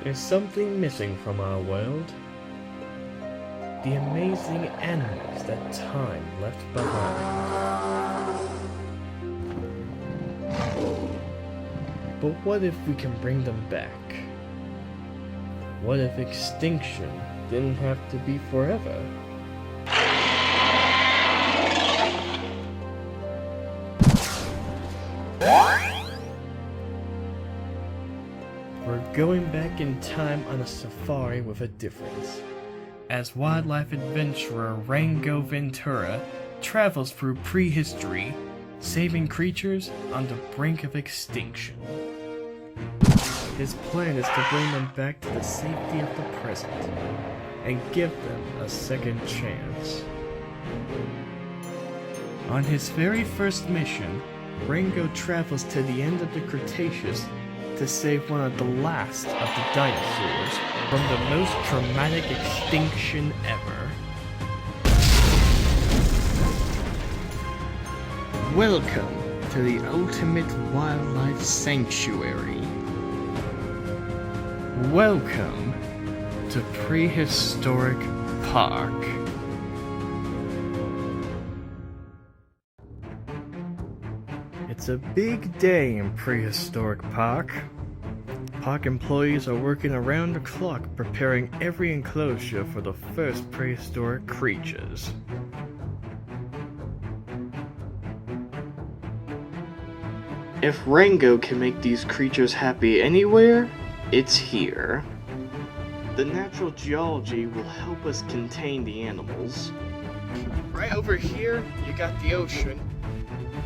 There's something missing from our world. The amazing animals that time left behind. But what if we can bring them back? What if extinction didn't have to be forever? We're going back in time on a safari with a difference, as wildlife adventurer Rango Ventura travels through prehistory, saving creatures on the brink of extinction. His plan is to bring them back to the safety of the present, and give them a second chance. On his very first mission, Rango travels to the end of the Cretaceous to save one of the last of the dinosaurs from the most traumatic extinction ever. Welcome to the ultimate wildlife sanctuary. Welcome to Prehistoric Park. It's a big day in Prehistoric Park. Park employees are working around the clock preparing every enclosure for the first prehistoric creatures. If Rango can make these creatures happy anywhere, it's here. The natural geology will help us contain the animals. Right over here, you got the ocean.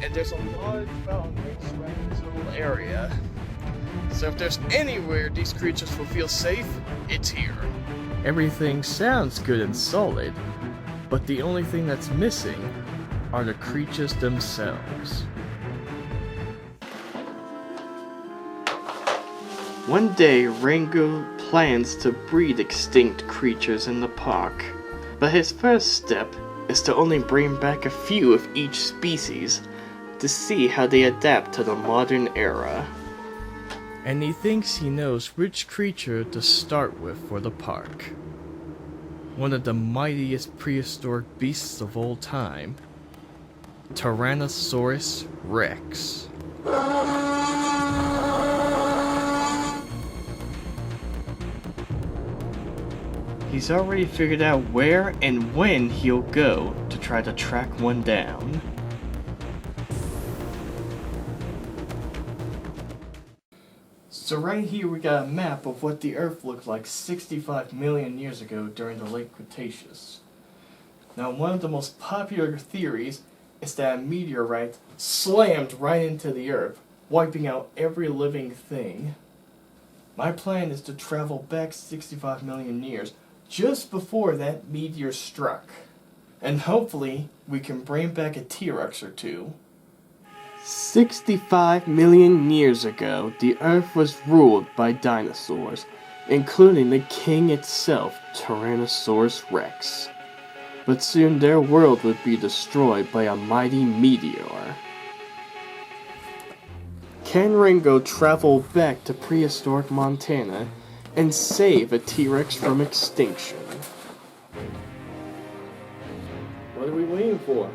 And there's a large mountain range surrounding this whole area. So if there's anywhere these creatures will feel safe, it's here. Everything sounds good and solid, but the only thing that's missing are the creatures themselves. One day, Rango plans to breed extinct creatures in the park, but his first step is to only bring back a few of each species to see how they adapt to the modern era. And he thinks he knows which creature to start with for the park. One of the mightiest prehistoric beasts of all time, Tyrannosaurus Rex. He's already figured out where and when he'll go to try to track one down. So right here we got a map of what the Earth looked like 65 million years ago during the late Cretaceous. Now one of the most popular theories is that a meteorite slammed right into the Earth, wiping out every living thing. My plan is to travel back 65 million years, just before that meteor struck. And hopefully we can bring back a T-Rex or two. 65 million years ago, the Earth was ruled by dinosaurs, including the king itself, Tyrannosaurus Rex. But soon their world would be destroyed by a mighty meteor. Can Rango travel back to prehistoric Montana and save a T-Rex from extinction? What are we waiting for?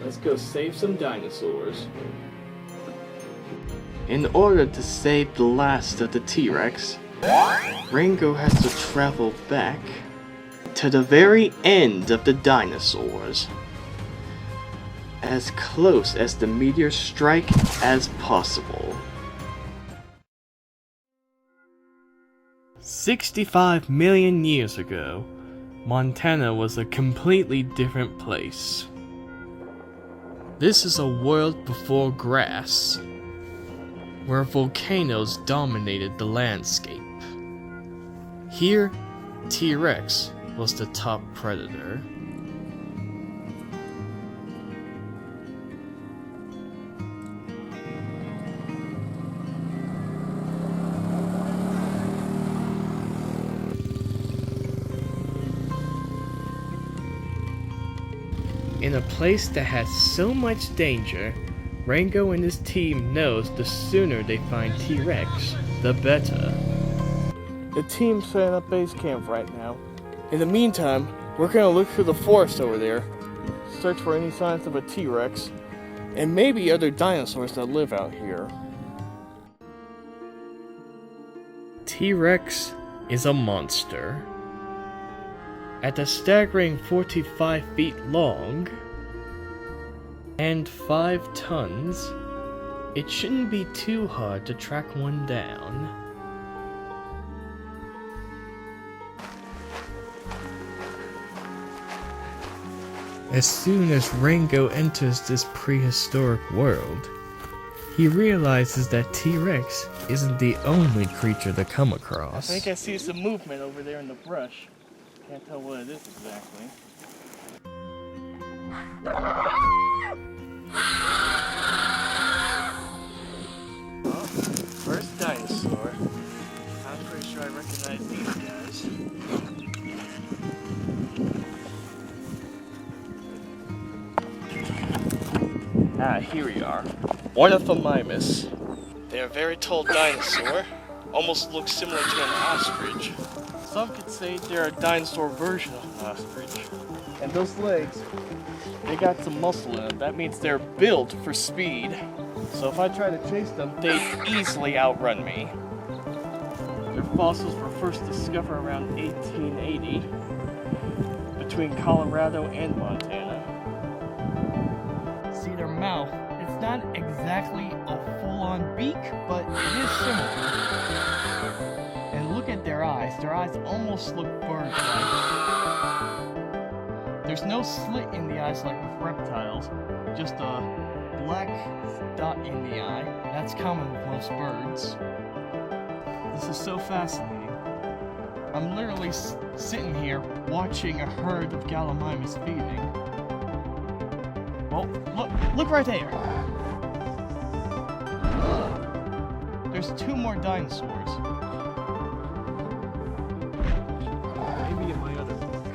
Let's go save some dinosaurs. In order to save the last of the T-Rex, Rango has to travel back to the very end of the dinosaurs, as close as the meteor strike as possible. 65 million years ago, Montana was a completely different place. This is a world before grass, where volcanoes dominated the landscape. Here, T-Rex was the top predator. In a place that has so much danger, Rango and his team knows the sooner they find T-Rex, the better. the team's setting up base camp right now. In the meantime, we're gonna look through the forest over there, search for any signs of a T-Rex, and maybe other dinosaurs that live out here. T-Rex is a monster. At a staggering 45 feet long and 5 tons, it shouldn't be too hard to track one down. As soon as Rango enters this prehistoric world, he realizes that T-Rex isn't the only creature to come across. I think I see some movement over there in the brush. Can't tell what it is exactly. Oh, first dinosaur. I'm pretty sure I recognize these guys. Ah, here we are. Ornithomymus. They're a very tall dinosaur. Almost looks similar to an ostrich. Some could say they're a dinosaur version of an ostrich. And those legs, they got some muscle in them. That means they're built for speed. So if I try to chase them, they'd easily outrun me. Their fossils were first discovered around 1880 between Colorado and Montana. See their mouth, it's not exactly a full-on beak, but it is similar. And look at their eyes almost look bird-like. There's no slit in the eyes like with reptiles, just a black dot in the eye. That's common with most birds. This is so fascinating. I'm literally sitting here watching a herd of Gallimimus feeding. Oh, look right there. There's 2 more dinosaurs. Maybe in my other book.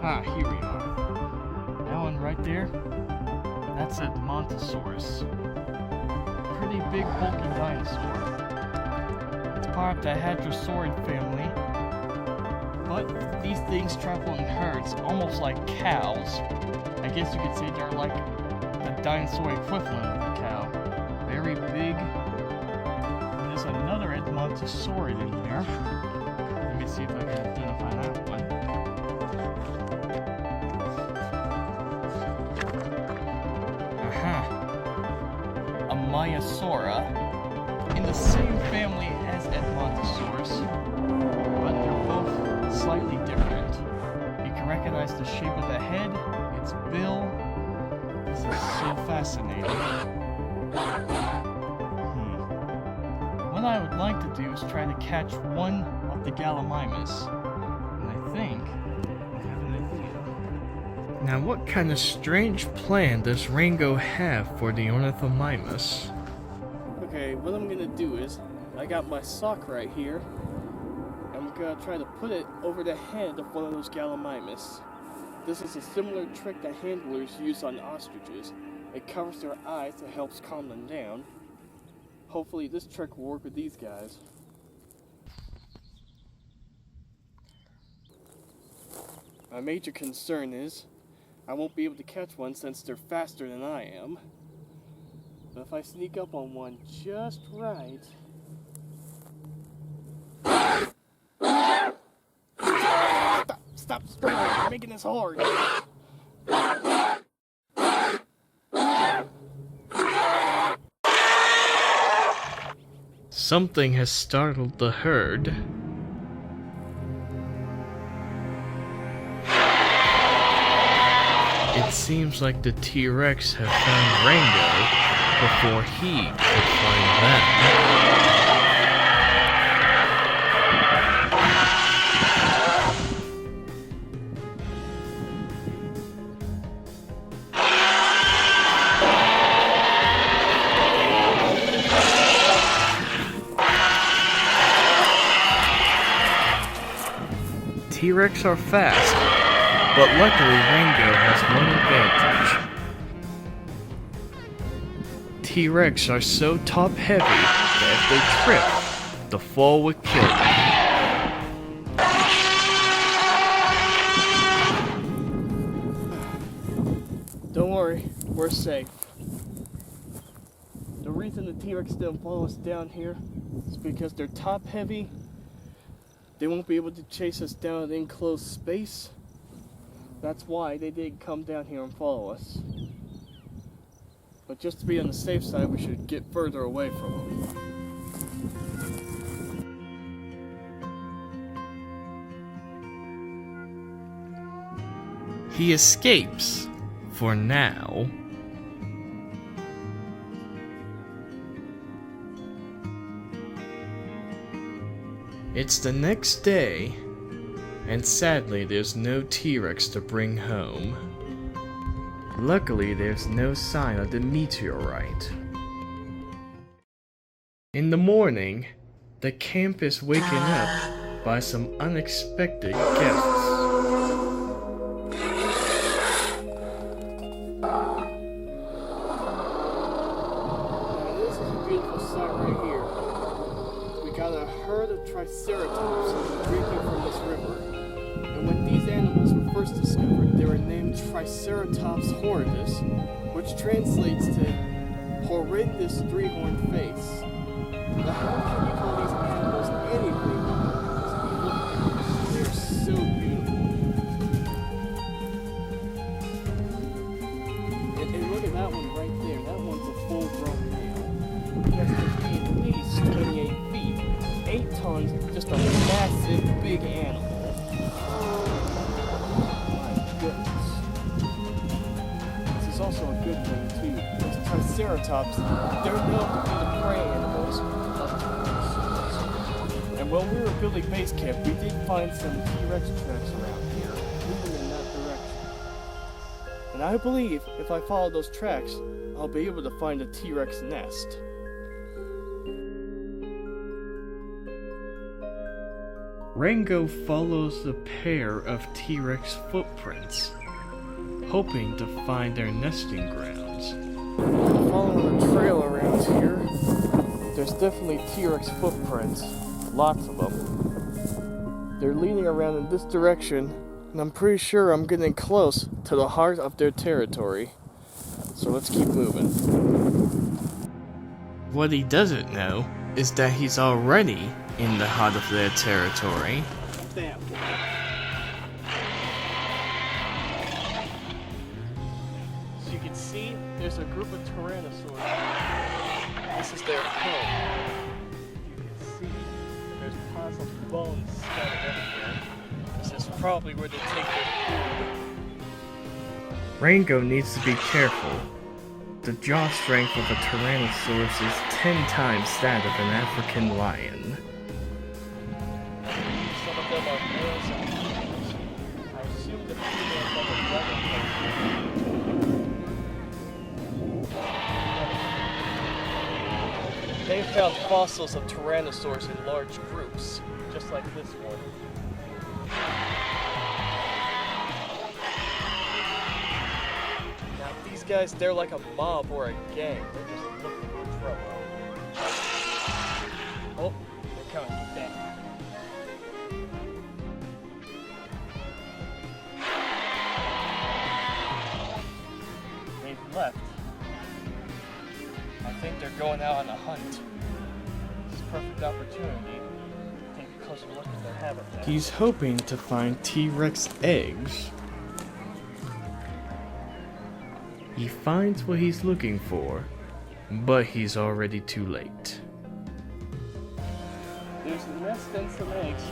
Ah, here we are. That one right there, that's a Montosaurus. Pretty big, bulky dinosaur. It's part of the Hadrosaurid family. But these things travel in herds, almost like cows. I guess you could say they're like the dinosaur equivalent of a cow. Very big. And there's another Edmontosaurid in there. Let me see if I can identify that one. Aha! A Maiasaura. In the same family as Edmontosaurus, but they're both slightly different. You can recognize the shape of the head, its bill. This is so fascinating. What I would like to do is try to catch one of the Gallimimus. And I think I have an idea. Now, what kind of strange plan does Rango have for the Ornithomymus? Okay, what I'm gonna do is, I got my sock right here. I'm gonna try to put it over the head of one of those Gallimimus. This is a similar trick that handlers use on ostriches. It covers their eyes and helps calm them down. Hopefully this trick will work with these guys. My major concern is, I won't be able to catch one since they're faster than I am. But if I sneak up on one just right... Stop spraying, you're making this hard. Something has startled the herd. It seems like the T-Rex have found Rango before he could find them. T-Rex are fast, but luckily Rango has one advantage. T-Rex are so top-heavy that if they trip, the fall would kill them. Don't worry, we're safe. The reason the T-Rex didn't follow us down here is because they're top-heavy. They won't be able to chase us down an enclosed space. That's why they didn't come down here and follow us. But just to be on the safe side, we should get further away from them. He escapes, for now. It's the next day, and sadly there's no T-Rex to bring home. Luckily there's no sign of the meteorite. In the morning, the camp is waken up by some unexpected guests. Triceratops drinking from this river. And when these animals were first discovered, they were named Triceratops horridus, which translates to horrendous three-horned face. Now, how can you call these animals anything but they're so beautiful. And look at that one right there. That one's a full-grown male. He has to be at least 28 feet. 8 tons, just a massive big animal. My goodness. This is also a good thing too. Those Triceratops, they're known to be the prey animals of Tyrannosaurus. And when we were building base camp, we did find some T-Rex tracks around here, moving in that direction. And I believe if I follow those tracks, I'll be able to find a T-Rex nest. Rango follows the pair of T-Rex footprints, hoping to find their nesting grounds. Following the trail around here, there's definitely T-Rex footprints, lots of them. They're leading around in this direction, and I'm pretty sure I'm getting close to the heart of their territory. So let's keep moving. What he doesn't know is that he's already in the heart of their territory. Bam. So you can see there's a group of Tyrannosaurs. This is their home. You can see there's piles of bones scattered everywhere. This is probably where they take their food. Rango needs to be careful. The jaw strength of a Tyrannosaurus is 10 times that of an African lion. Some of them are males and females. I assume the females are the brother. They found fossils of Tyrannosaurs in large groups, just like this one. Now these guys, they're like a mob or a gang. They're just looking for trouble. Oh, they're coming. Get back. They've left. I think they're going out on a hunt. This is a perfect opportunity to take a closer look at their habitat. He's hoping to find T-Rex eggs. He finds what he's looking for, but he's already too late. There's a nest and some eggs,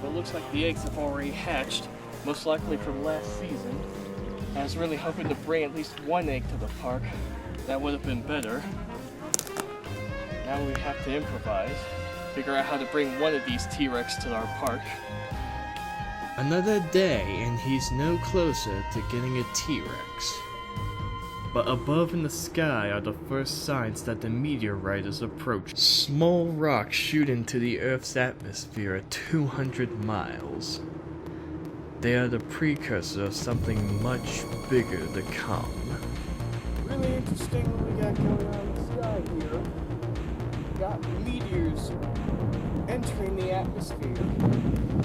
but it looks like the eggs have already hatched, most likely from last season. I was really hoping to bring at least one egg to the park. That would have been better. Now we have to improvise, figure out how to bring one of these T-Rex to our park. Another day and he's no closer to getting a T-Rex. But above in the sky are the first signs that the meteorite is approaching. Small rocks shoot into the Earth's atmosphere at 200 miles. They are the precursor of something much bigger to come. Really interesting what we got going on in the sky. sky here, got meteors entering the atmosphere,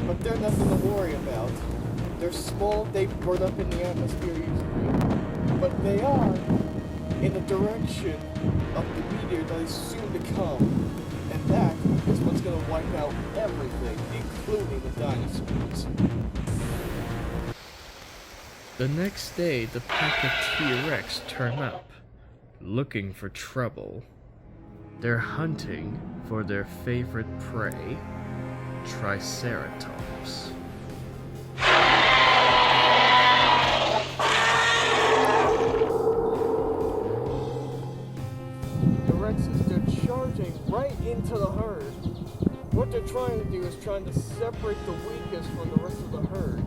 but they're nothing to worry about. They're small, they burn up in the atmosphere easily, but they are in the direction of the meteor that is soon to come, and that is what's going to wipe out everything, including the dinosaurs. The next day, the pack of T-Rex turn up, looking for trouble. They're hunting for their favorite prey, Triceratops. The Rexes, they're charging right into the herd. What they're trying to do is trying to separate the weakest from the rest of the herd.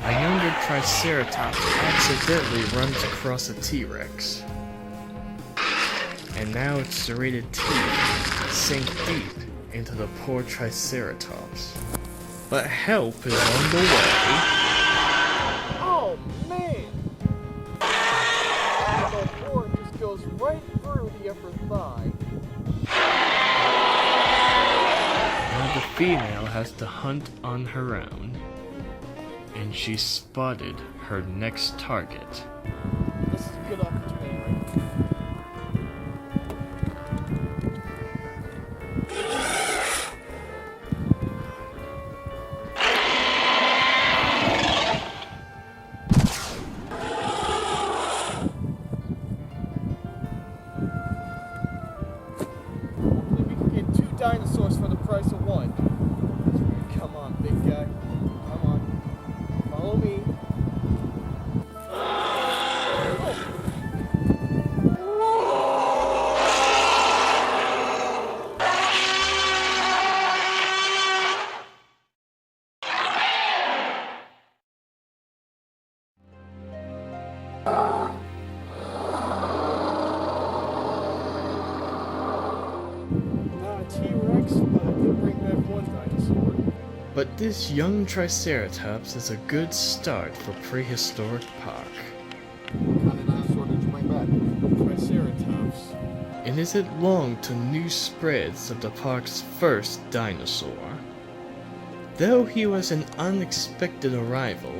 A younger Triceratops accidentally runs across a T-Rex. And now its serrated teeth sink deep into the poor Triceratops. But help is on the way. Oh man! The horn just goes right through the upper thigh. Now the female has to hunt on her own. And she spotted her next target. This is a good opportunity. Hopefully we can get 2 dinosaurs for the price of 1. Come on, big guy. Come on. Follow me. T-Rex, but I did bring back 1 dinosaur. But this young Triceratops is a good start for Prehistoric Park. What kind of dinosaur did you bring back? Triceratops. And is it long to new spreads of the park's first dinosaur? Though he was an unexpected arrival,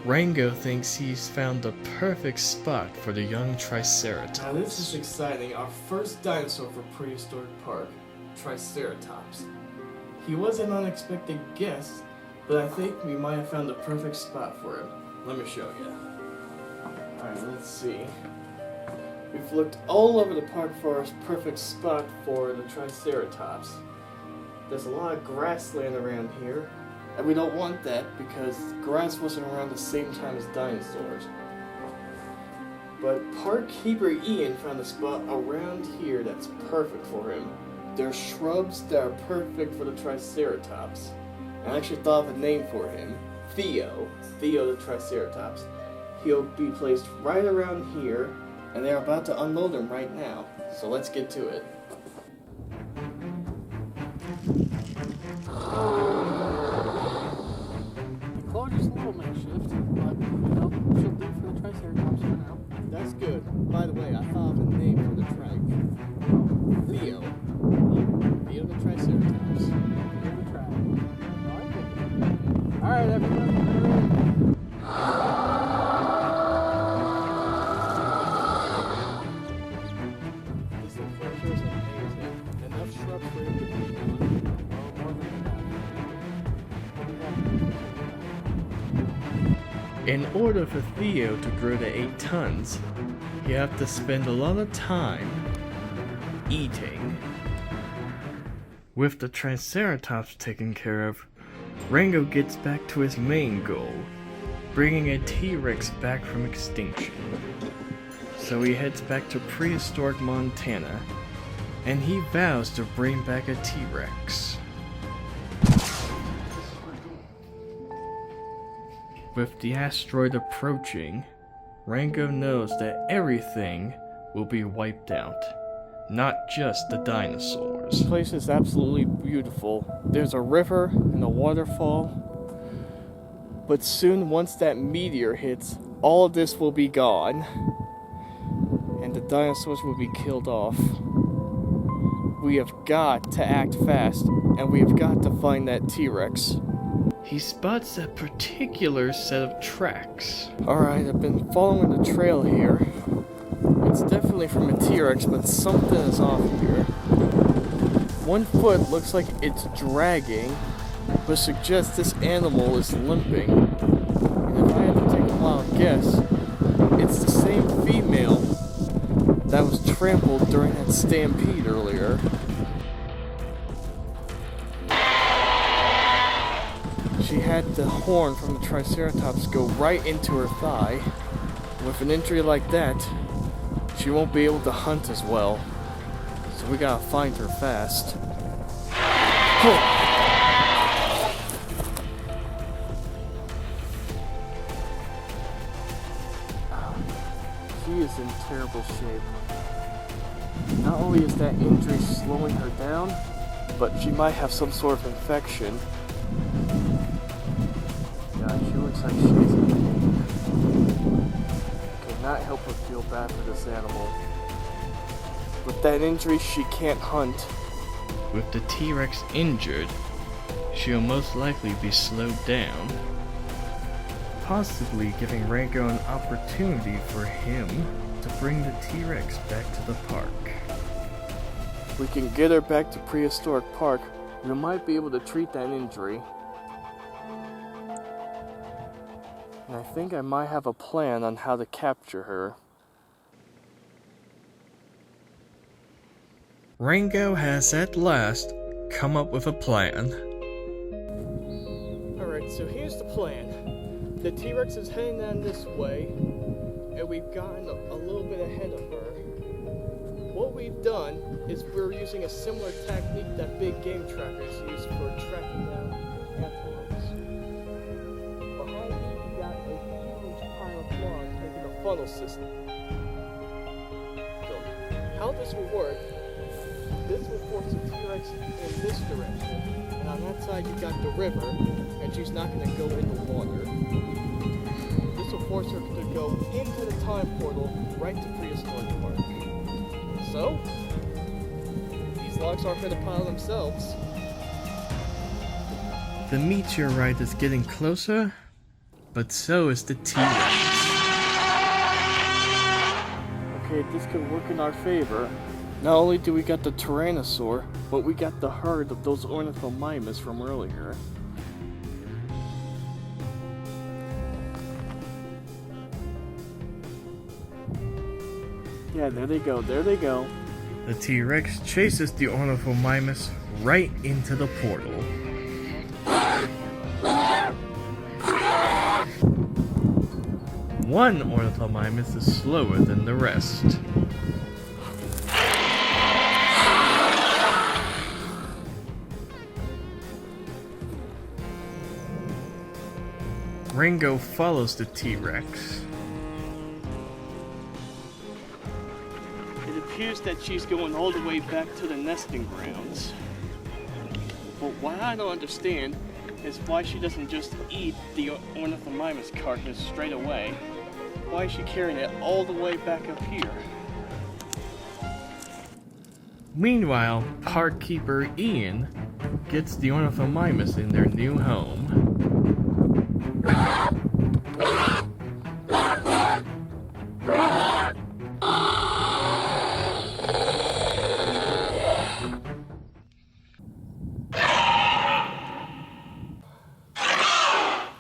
Rango thinks he's found the perfect spot for the young Triceratops. Now this is exciting. Our first dinosaur for Prehistoric Park, Triceratops. He was an unexpected guest, but I think we might have found the perfect spot for him. Let me show you. Alright, let's see. We've looked all over the park for our perfect spot for the Triceratops. There's a lot of grassland around here, and we don't want that because grass wasn't around the same time as dinosaurs. But Park Keeper Ian found a spot around here that's perfect for him. There are shrubs that are perfect for the Triceratops. I actually thought of a name for him. Theo the Triceratops. He'll be placed right around here, and they're about to unload him right now. So let's get to it. The enclosure's a little makeshift, but she'll do for the Triceratops for now. That's good. By the way, I thought of a name for the trike. Theo the Triceratops. Give it a try. Alright, everyone. This enclosure is amazing. Enough shrubs for him to be on. Oh, more than In order for Theo to grow to 8 tons, you have to spend a lot of time eating. With the Triceratops taken care of, Rango gets back to his main goal, bringing a T-Rex back from extinction. So he heads back to prehistoric Montana, and he vows to bring back a T-Rex. With the asteroid approaching, Rango knows that everything will be wiped out. not just the dinosaurs. This place is absolutely beautiful. There's a river and a waterfall. But soon, once that meteor hits, all of this will be gone. And the dinosaurs will be killed off. We have got to act fast, and we have got to find that T-Rex. He spots that particular set of tracks. Alright, I've been following the trail here. It's definitely from a T-Rex, but something is off here. One foot looks like it's dragging, which suggests this animal is limping. And if I had to take a wild guess, it's the same female that was trampled during that stampede earlier. She had the horn from the Triceratops go right into her thigh. With an injury like that, she won't be able to hunt as well. So we gotta find her fast. She is in terrible shape. Not only is that injury slowing her down, but she might have some sort of infection. Yeah, she looks like she's in pain. Cannot help but feel bad for this animal. With that injury, she can't hunt. With the T-Rex injured, she'll most likely be slowed down, possibly giving Rango an opportunity for him to bring the T-Rex back to the park. If we can get her back to Prehistoric Park, we might be able to treat that injury. And I think I might have a plan on how to capture her. Rango has at last come up with a plan. Alright, so here's the plan. The T-Rex is heading down this way, and we've gotten a little bit ahead of her. What we've done is we're using a similar technique that big game trackers use for tracking down antelopes. Behind me, we got a huge pile of logs making a funnel system. So, how this will work, this will force the T-Rex in this direction, and on that side you got the river, and she's not going to go in the water. This will force her to go into the time portal right to Prehistoric Park. So, these logs aren't going to pile themselves. The meteorite is getting closer, but so is the T-Rex. Okay, this could work in our favor. Not only do we got the Tyrannosaur, but we got the herd of those ornithomimus from earlier. Yeah, there they go, there they go. The T-Rex chases the ornithomimus right into the portal. One ornithomimus is slower than the rest. Rango follows the T-Rex. It appears that she's going all the way back to the nesting grounds. But what I don't understand is why she doesn't just eat the ornithomimus carcass straight away. Why is she carrying it all the way back up here? Meanwhile, park keeper Ian gets the ornithomimus in their new home.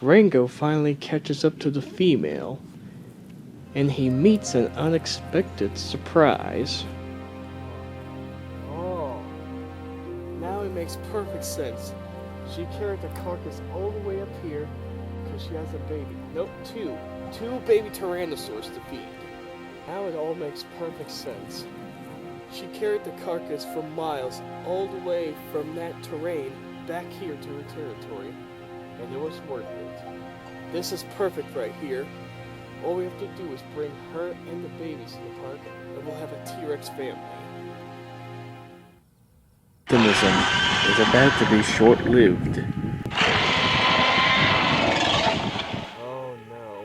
Rango finally catches up to the female, and he meets an unexpected surprise. Oh, now it makes perfect sense. She carried the carcass all the way up here because she has a baby. Nope, two baby Tyrannosaurs to feed. Now it all makes perfect sense. She carried the carcass for miles all the way from that terrain back here to her territory, and it was worth it. This is perfect right here. All we have to do is bring her and the babies to the park, and we'll have a T-Rex family. Optimism is about to be short-lived. Oh no.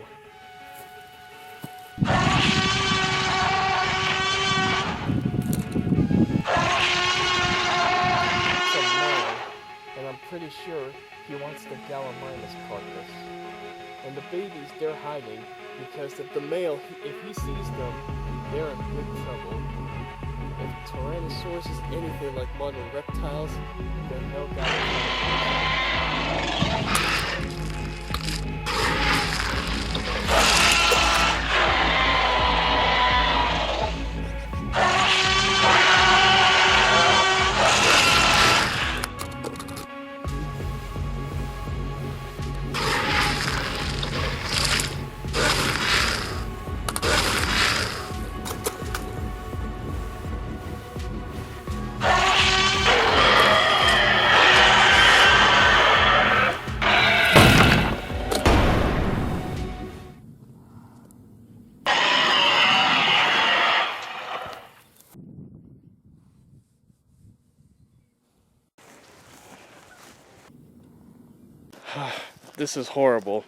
It's a male, and I'm pretty sure he wants the Gallimimus carcass. And the babies, they're hiding, because if the male, if he sees them, they're in big trouble. If Tyrannosaurus is anything like modern reptiles, then no Gallimimus. This is horrible.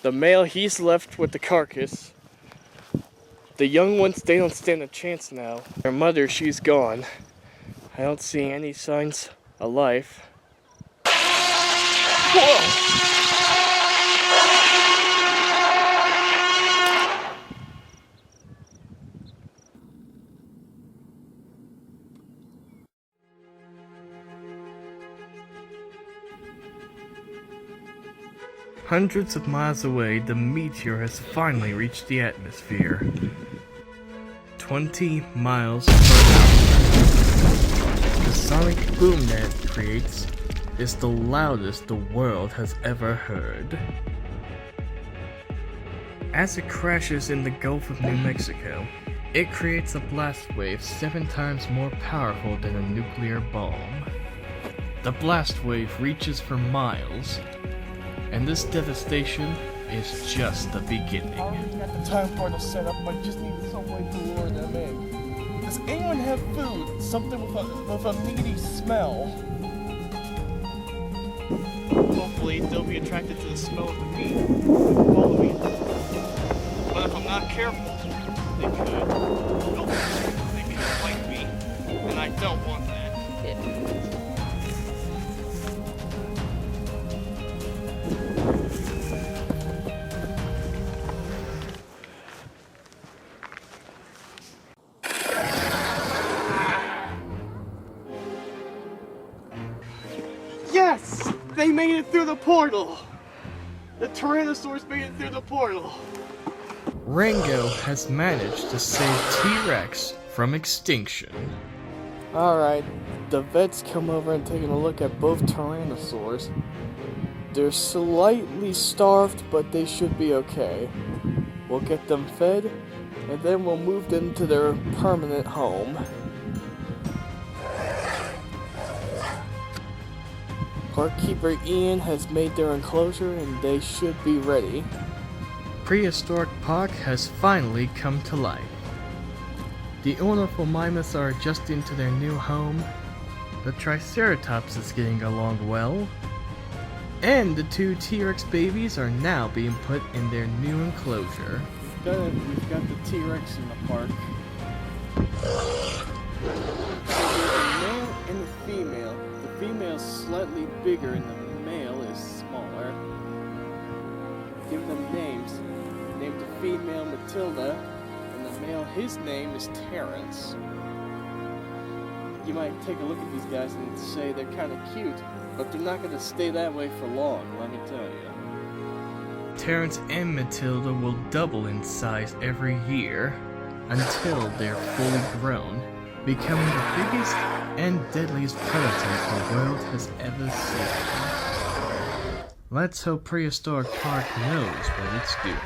The male, he's left with the carcass. The young ones, they don't stand a chance now. Their mother, she's gone. I don't see any signs of life. Whoa! Hundreds of miles away, the meteor has finally reached the atmosphere. 20 miles per hour. The sonic boom that it creates is the loudest the world has ever heard. As it crashes in the Gulf of New Mexico, it creates a blast wave 7 times more powerful than a nuclear bomb. The blast wave reaches for miles, and this devastation is just the beginning. I already got the time for it to set up, but just need some way to lure them in. Does anyone have food? Something with a meaty smell? Hopefully they'll be attracted to the smell of the meat and follow me. But if I'm not careful, they could bite me, and I don't want that. Yes! They made it through the portal! The Tyrannosaurus made it through the portal! Rango has managed to save T-Rex from extinction. Alright, the vet's come over and taken a look at both Tyrannosaurs. They're slightly starved, but they should be okay. We'll get them fed, and then we'll move them to their permanent home. Parkkeeper Ian has made their enclosure, and they should be ready. Prehistoric Park has finally come to life. The ornithomimids are adjusting to their new home, the Triceratops is getting along well, and the 2 T-Rex babies are now being put in their new enclosure. We've got the T-Rex in the park. So there's a male and a female. The female is slightly bigger and the male is smaller. Give them names. Name the female Matilda, and the male, his name is Terrence. You might take a look at these guys and say they're kind of cute, but they're not going to stay that way for long, let me tell you. Terrence and Matilda will double in size every year until they're fully grown, becoming the biggest and deadliest predators the world has ever seen. Let's hope Prehistoric Park knows what it's doing.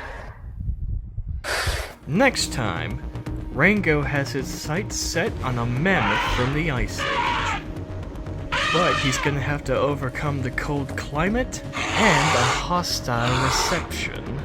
Next time, Rango has his sights set on a mammoth from the Ice Age. But he's gonna have to overcome the cold climate and a hostile reception.